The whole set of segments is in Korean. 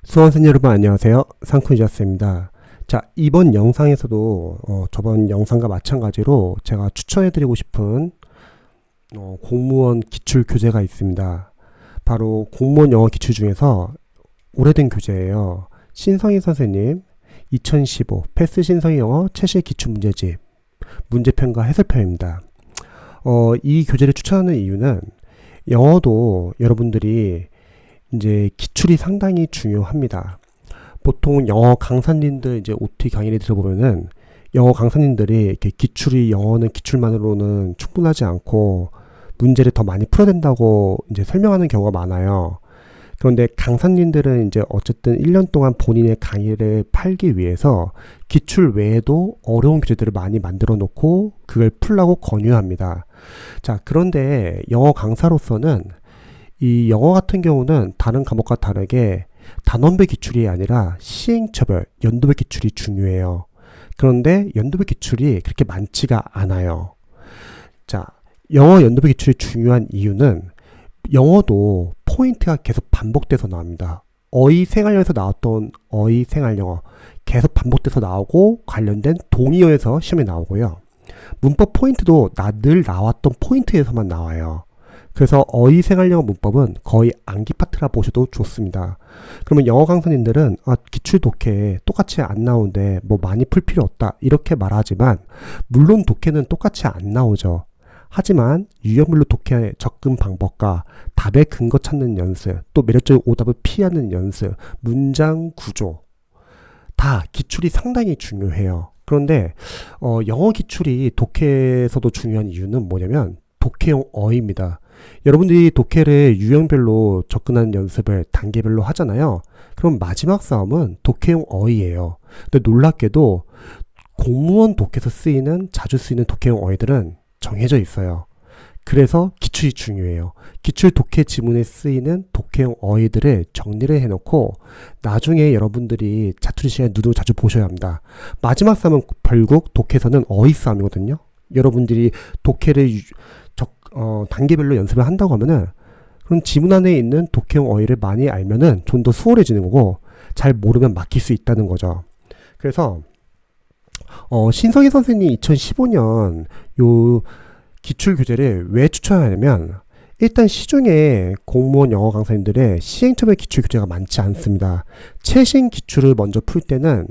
수험생 여러분 안녕하세요. 상쿠이자스입니다. 자, 이번 영상에서도 저번 영상과 마찬가지로 제가 추천해드리고 싶은 공무원 기출 교재가 있습니다. 바로 공무원 영어 기출 중에서 오래된 교재예요. 신성희 선생님 2015 패스 신성희 영어 최실 기출 문제집 문제편과 해설편입니다. 이 교재를 추천하는 이유는 영어도 여러분들이 이제 기출이 상당히 중요합니다. 보통 영어 강사님들 이제 OT 강의를 들어보면은 영어 강사님들이 이렇게 기출이 영어는 기출만으로는 충분하지 않고 문제를 더 많이 풀어야 된다고 이제 설명하는 경우가 많아요. 그런데 강사님들은 이제 어쨌든 1년 동안 본인의 강의를 팔기 위해서 기출 외에도 어려운 교재들을 많이 만들어 놓고 그걸 풀라고 권유합니다. 자, 그런데 영어 강사로서는 이 영어 같은 경우는 다른 과목과 다르게 단원별 기출이 아니라 시행처별, 연도별 기출이 중요해요. 그런데 연도별 기출이 그렇게 많지가 않아요. 자, 영어 연도별 기출이 중요한 이유는 영어도 포인트가 계속 반복돼서 나옵니다. 어휘 생활영어에서 나왔던 어휘 생활영어 계속 반복돼서 나오고 관련된 동의어에서 시험에 나오고요. 문법 포인트도 늘 나왔던 포인트에서만 나와요. 그래서 어휘 생활영어 문법은 거의 암기 파트라 보셔도 좋습니다. 그러면 영어 강사님들은 기출 독해 똑같이 안 나오는데 뭐 많이 풀 필요 없다 이렇게 말하지만 물론 독해는 똑같이 안 나오죠. 하지만 유형별로 독해 접근 방법과 답의 근거 찾는 연습, 또 매력적인 오답을 피하는 연습, 문장 구조 다 기출이 상당히 중요해요. 그런데 영어 기출이 독해에서도 중요한 이유는 뭐냐면 독해용 어휘입니다. 여러분들이 독해를 유형별로 접근하는 연습을 단계별로 하잖아요. 그럼 마지막 싸움은 독해용 어휘예요. 근데 놀랍게도 공무원 독해에서 자주 쓰이는 독해용 어휘들은 정해져 있어요. 그래서 기출이 중요해요. 기출 독해 지문에 쓰이는 독해용 어휘들을 정리를 해놓고 나중에 여러분들이 자투리 시간에 눈으로 자주 보셔야 합니다. 마지막 싸움은 결국 독해에서는 어휘 싸움이거든요. 여러분들이 독해를 단계별로 연습을 한다고 하면은 그럼 지문 안에 있는 독해용 어휘를 많이 알면은 좀 더 수월해지는 거고 잘 모르면 막힐 수 있다는 거죠. 그래서 신성희 선생님이 2015년 요 기출 교재를 왜 추천하냐면 일단 시중에 공무원 영어 강사님들의 시행처별 기출 교재가 많지 않습니다. 최신 기출을 먼저 풀 때는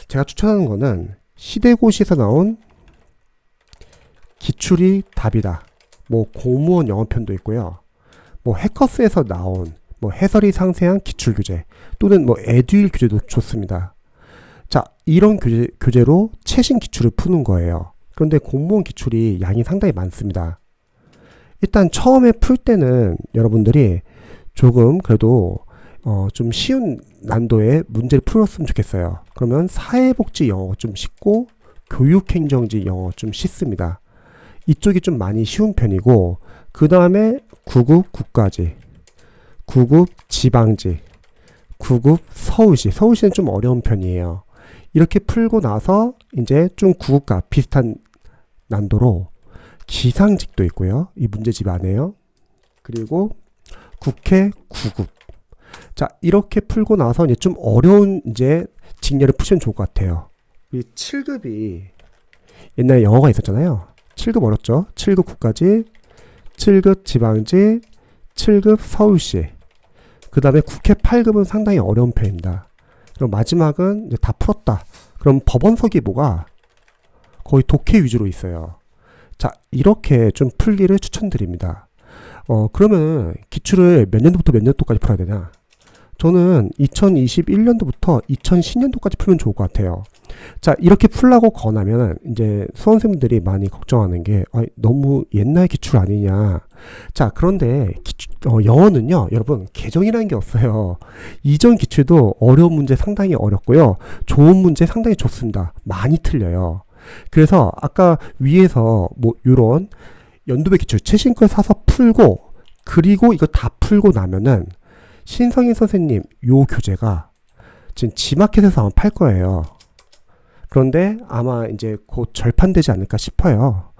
제가 추천하는 거는 시대고시에서 나온 기출이 답이다. 뭐 공무원 영어편도 있고요. 뭐 해커스에서 나온 뭐 해설이 상세한 기출 교재 또는 뭐 에듀윌 교재도 좋습니다. 자, 이런 교재로 최신 기출을 푸는 거예요. 그런데 공무원 기출이 양이 상당히 많습니다. 일단 처음에 풀 때는 여러분들이 조금 그래도 좀 쉬운 난도의 문제를 풀었으면 좋겠어요. 그러면 사회복지 영어 좀 쉽고 교육행정지 영어 좀 쉽습니다. 이쪽이 좀 많이 쉬운 편이고 그 다음에 9급 국가지, 9급 지방지, 9급 서울시는 좀 어려운 편이에요. 이렇게 풀고 나서 이제 좀 9급과 비슷한 난도로 기상직도 있고요. 이 문제집 안에요. 그리고 국회 9급. 자, 이렇게 풀고 나서 이제 좀 어려운 이제 직렬을 푸시면 좋을 것 같아요. 이 7급이 옛날에 영어가 있었잖아요. 7급 어렵죠? 7급 국가지, 7급 지방지, 7급 서울시. 그 다음에 국회 8급은 상당히 어려운 편입니다. 그럼 마지막은 이제 다 풀었다. 그럼 법원서기보가 거의 독해 위주로 있어요. 자, 이렇게 좀 풀기를 추천드립니다. 그러면 기출을 몇 년도부터 몇 년도까지 풀어야 되냐? 저는 2021년도부터 2010년도까지 풀면 좋을 것 같아요. 자, 이렇게 풀라고 권하면 이제 수험생들이 많이 걱정하는 게 너무 옛날 기출 아니냐. 자, 그런데 영어는요, 여러분 계정이라는 게 없어요. 이전 기출도 어려운 문제 상당히 어렵고요, 좋은 문제 상당히 좋습니다. 많이 틀려요. 그래서 아까 위에서 뭐 이런 연도별 기출 최신 걸 사서 풀고 그리고 이거 다 풀고 나면은 신성희 선생님 요 교재가 지금 지마켓에서 아마 팔 거예요. 그런데 아마 이제 곧 절판되지 않을까 싶어요.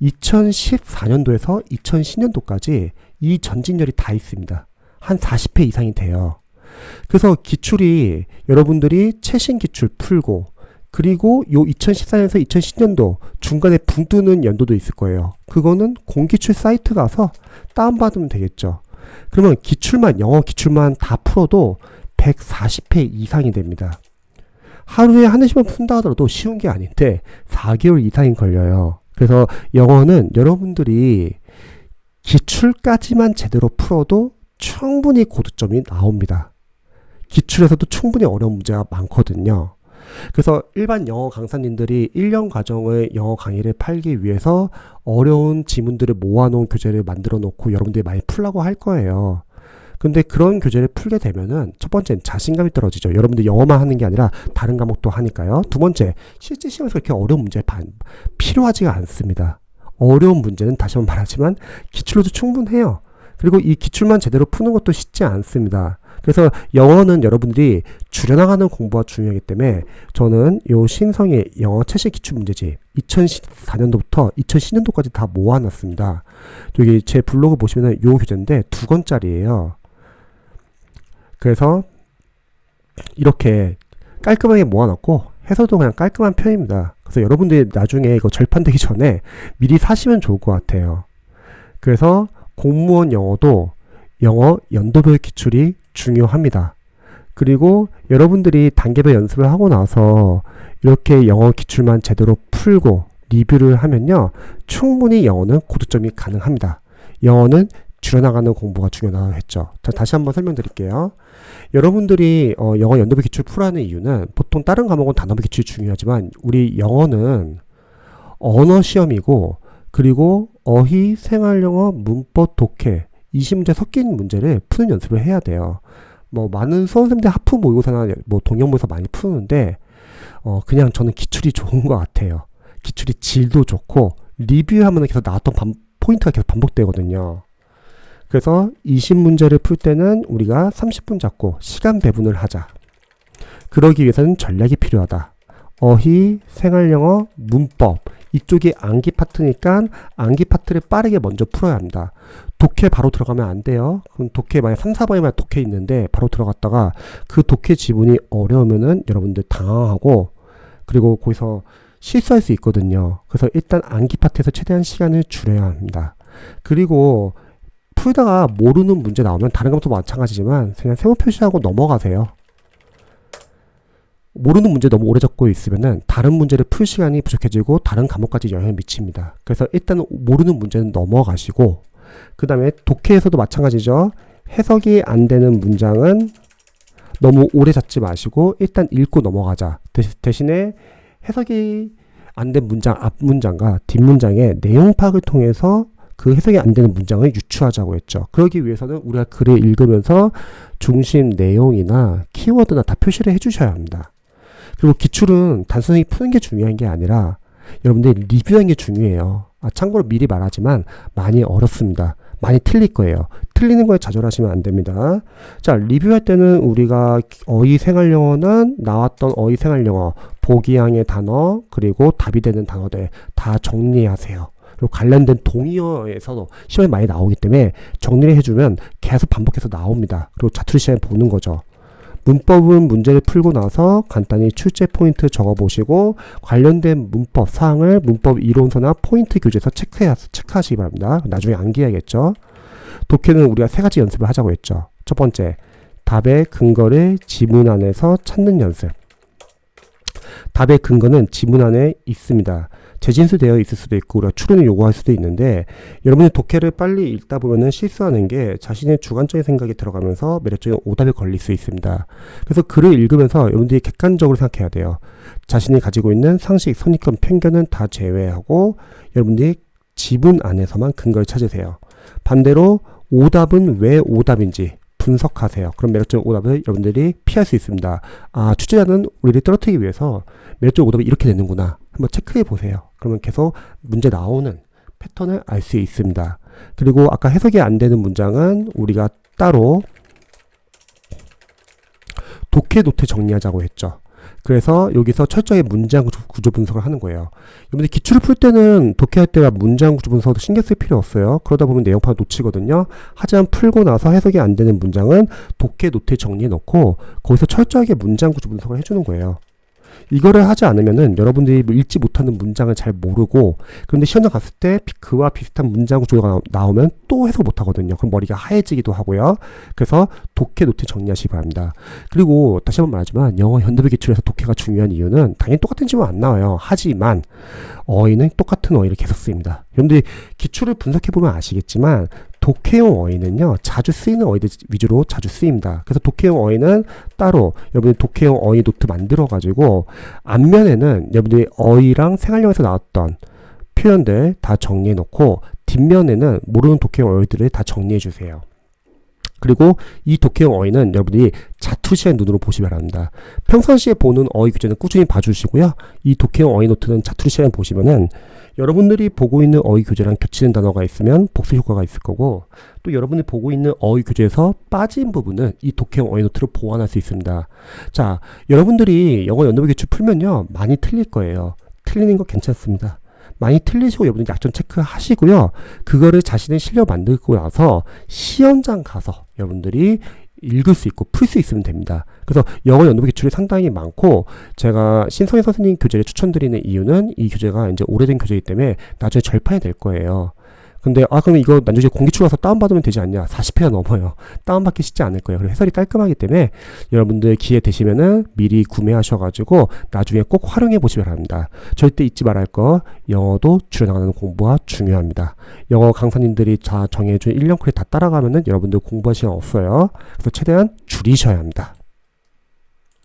2014년도에서 2010년도까지 이 전진열이 다 있습니다. 한 40회 이상이 돼요. 그래서 기출이 여러분들이 최신 기출 풀고 그리고 요 2014년에서 2010년도 중간에 붕 뜨는 연도도 있을 거예요. 그거는 공기출 사이트 가서 다운받으면 되겠죠. 그러면 기출만 영어 기출만 다 풀어도 140회 이상이 됩니다. 하루에 한 회씩만 푼다 하더라도 쉬운 게 아닌데 4개월 이상이 걸려요. 그래서 영어는 여러분들이 기출까지만 제대로 풀어도 충분히 고득점이 나옵니다. 기출에서도 충분히 어려운 문제가 많거든요. 그래서 일반 영어 강사님들이 1년 과정의 영어 강의를 팔기 위해서 어려운 지문들을 모아놓은 교재를 만들어 놓고 여러분들이 많이 풀라고 할 거예요. 근데 그런 교재를 풀게 되면은 첫 번째는 자신감이 떨어지죠. 여러분들 영어만 하는 게 아니라 다른 과목도 하니까요. 두 번째, 실제 시험에서 그렇게 어려운 문제 필요하지가 않습니다. 어려운 문제는 다시 한번 말하지만 기출로도 충분해요. 그리고 이 기출만 제대로 푸는 것도 쉽지 않습니다. 그래서 영어는 여러분들이 줄여나가는 공부가 중요하기 때문에 저는 요 신성의 영어 최신 기출 문제집 2014년도부터 2010년도까지 다 모아놨습니다. 여기 제 블로그 보시면은 요 교재인데 2권짜리예요. 그래서 이렇게 깔끔하게 모아놨고 해서도 그냥 깔끔한 편입니다. 그래서 여러분들이 나중에 이거 절판되기 전에 미리 사시면 좋을 것 같아요. 그래서 공무원 영어도 영어 연도별 기출이 중요합니다. 그리고 여러분들이 단계별 연습을 하고 나서 이렇게 영어 기출만 제대로 풀고 리뷰를 하면요, 충분히 영어는 고득점이 가능합니다. 영어는 줄여나가는 공부가 중요하다고 했죠. 자, 다시 한번 설명드릴게요. 여러분들이 영어 연도별 기출 풀하는 이유는 보통 다른 과목은 단어별 기출이 중요하지만 우리 영어는 언어 시험이고 그리고 어휘, 생활영어, 문법, 독해 20문제 섞인 문제를 푸는 연습을 해야 돼요. 뭐 많은 수험생들 하프 모의고사나 뭐 동영모의고사 많이 푸는데 그냥 저는 기출이 좋은 것 같아요. 기출이 질도 좋고 리뷰하면 계속 나왔던 포인트가 계속 반복되거든요. 그래서 20문제를 풀 때는 우리가 30분 잡고 시간 배분을 하자. 그러기 위해서는 전략이 필요하다. 어휘, 생활영어, 문법 이쪽이 암기 파트니까 암기 파트를 빠르게 먼저 풀어야 합니다. 독해 바로 들어가면 안 돼요. 그럼 독해 만약 3, 4번에만 독해 있는데 바로 들어갔다가 그 독해 지문이 어려우면은 여러분들 당황하고 그리고 거기서 실수할 수 있거든요. 그래서 일단 암기 파트에서 최대한 시간을 줄여야 합니다. 그리고 풀다가 모르는 문제 나오면 다른 것도 마찬가지지만 그냥 세모 표시하고 넘어가세요. 모르는 문제 너무 오래 적고 있으면은 다른 문제를 풀 시간이 부족해지고 다른 과목까지 영향을 미칩니다. 그래서 일단 모르는 문제는 넘어가시고 그 다음에 독해에서도 마찬가지죠. 해석이 안 되는 문장은 너무 오래 잡지 마시고 일단 읽고 넘어가자. 대신에 해석이 안 된 문장 앞 문장과 뒷 문장의 내용 파악을 통해서 그 해석이 안 되는 문장을 유추하자고 했죠. 그러기 위해서는 우리가 글을 읽으면서 중심 내용이나 키워드나 다 표시를 해주셔야 합니다. 그리고 기출은 단순히 푸는 게 중요한 게 아니라 여러분들 리뷰하는 게 중요해요. 참고로 미리 말하지만 많이 어렵습니다. 많이 틀릴 거예요. 틀리는 거에 좌절하시면 안 됩니다. 자, 리뷰할 때는 우리가 어휘 생활영어는 나왔던 어휘 생활영어, 보기양의 단어, 그리고 답이 되는 단어들 다 정리하세요. 그리고 관련된 동의어에서도 시험에 많이 나오기 때문에 정리를 해주면 계속 반복해서 나옵니다. 그리고 자투리 시간에 보는 거죠. 문법은 문제를 풀고 나서 간단히 출제 포인트 적어보시고 관련된 문법 사항을 문법 이론서나 포인트 교재에서 체크하시기 바랍니다. 나중에 암기해야겠죠. 독해는 우리가 3가지 연습을 하자고 했죠. 첫 번째, 답의 근거를 지문 안에서 찾는 연습. 답의 근거는 지문 안에 있습니다. 재진수되어 있을 수도 있고 우리가 추론을 요구할 수도 있는데 여러분이 독해를 빨리 읽다 보면은 실수하는 게 자신의 주관적인 생각이 들어가면서 매력적인 오답에 걸릴 수 있습니다. 그래서 글을 읽으면서 여러분들이 객관적으로 생각해야 돼요. 자신이 가지고 있는 상식, 선입견, 편견은 다 제외하고 여러분들이 지문 안에서만 근거를 찾으세요. 반대로 오답은 왜 오답인지 분석하세요. 그럼 매력적인 오답을 여러분들이 피할 수 있습니다. 아, 출제자는 우리를 떨어뜨리기 위해서 매력적인 오답이 이렇게 되는구나. 한번 체크해 보세요. 그러면 계속 문제 나오는 패턴을 알 수 있습니다. 그리고 아까 해석이 안 되는 문장은 우리가 따로 독해 노트 정리하자고 했죠. 그래서 여기서 철저히 문장 구조 분석을 하는 거예요. 여러분들 기출을 풀 때는 독해할 때가 문장 구조 분석도 신경 쓸 필요 없어요. 그러다 보면 내용판 놓치거든요. 하지만 풀고 나서 해석이 안 되는 문장은 독해 노트에 정리해 놓고 거기서 철저하게 문장 구조 분석을 해주는 거예요. 이거를 하지 않으면은 여러분들이 읽지 못하는 문장을 잘 모르고, 그런데 시험장 갔을 때 그와 비슷한 문장 구조가 나오면 또 해석 못 하거든요. 그럼 머리가 하얘지기도 하고요. 그래서 독해 노트 정리하시기 바랍니다. 그리고 다시 한번 말하지만 영어 현대비 기출에서 독해가 중요한 이유는 당연히 똑같은 질문 안 나와요. 하지만 어휘는 똑같은 어휘를 계속 쓰입니다. 여러분들이 기출을 분석해보면 아시겠지만 독해용 어휘는요, 자주 쓰이는 어휘들 위주로 자주 쓰입니다. 그래서 독해용 어휘는 따로 여러분들 독해용 어휘 노트 만들어가지고 앞면에는 여러분들이 어휘랑 생활용에서 나왔던 표현들 다 정리해놓고 뒷면에는 모르는 독해용 어휘들을 다 정리해주세요. 그리고 이 독해용 어휘는 여러분들이 자투시의 눈으로 보시기 바랍니다. 평상시에 보는 어휘 교재는 꾸준히 봐주시고요. 이 독해용 어휘 노트는 자투시에 보시면은 여러분들이 보고 있는 어휘 교재랑 겹치는 단어가 있으면 복습 효과가 있을 거고, 또 여러분이 보고 있는 어휘 교재에서 빠진 부분은 이 독해용 어휘 노트로 보완할 수 있습니다. 자, 여러분들이 영어 연도비 기출 풀면요, 많이 틀릴 거예요. 틀리는 거 괜찮습니다. 많이 틀리시고 여러분들 약점 체크하시고요. 그거를 자신의 실력 만들고 나서 시험장 가서 여러분들이 읽을 수 있고 풀 수 있으면 됩니다. 그래서 영어 연도비 기출이 상당히 많고, 제가 신성희 선생님 교재를 추천드리는 이유는 이 교재가 이제 오래된 교재이기 때문에 나중에 절판이 될 거예요. 근데 그럼 이거 나중에 공기출 가서 다운받으면 되지 않냐? 40회가 넘어요. 다운받기 쉽지 않을 거예요. 그리고 해설이 깔끔하기 때문에 여러분들 기회 되시면은 미리 구매하셔가지고 나중에 꼭 활용해 보시기 바랍니다. 절대 잊지 말할 거, 영어도 줄여나가는 공부가 중요합니다. 영어 강사님들이 다 정해준 1년 코에 다 따라가면은 여러분들 공부할 시간 없어요. 그래서 최대한 줄이셔야 합니다.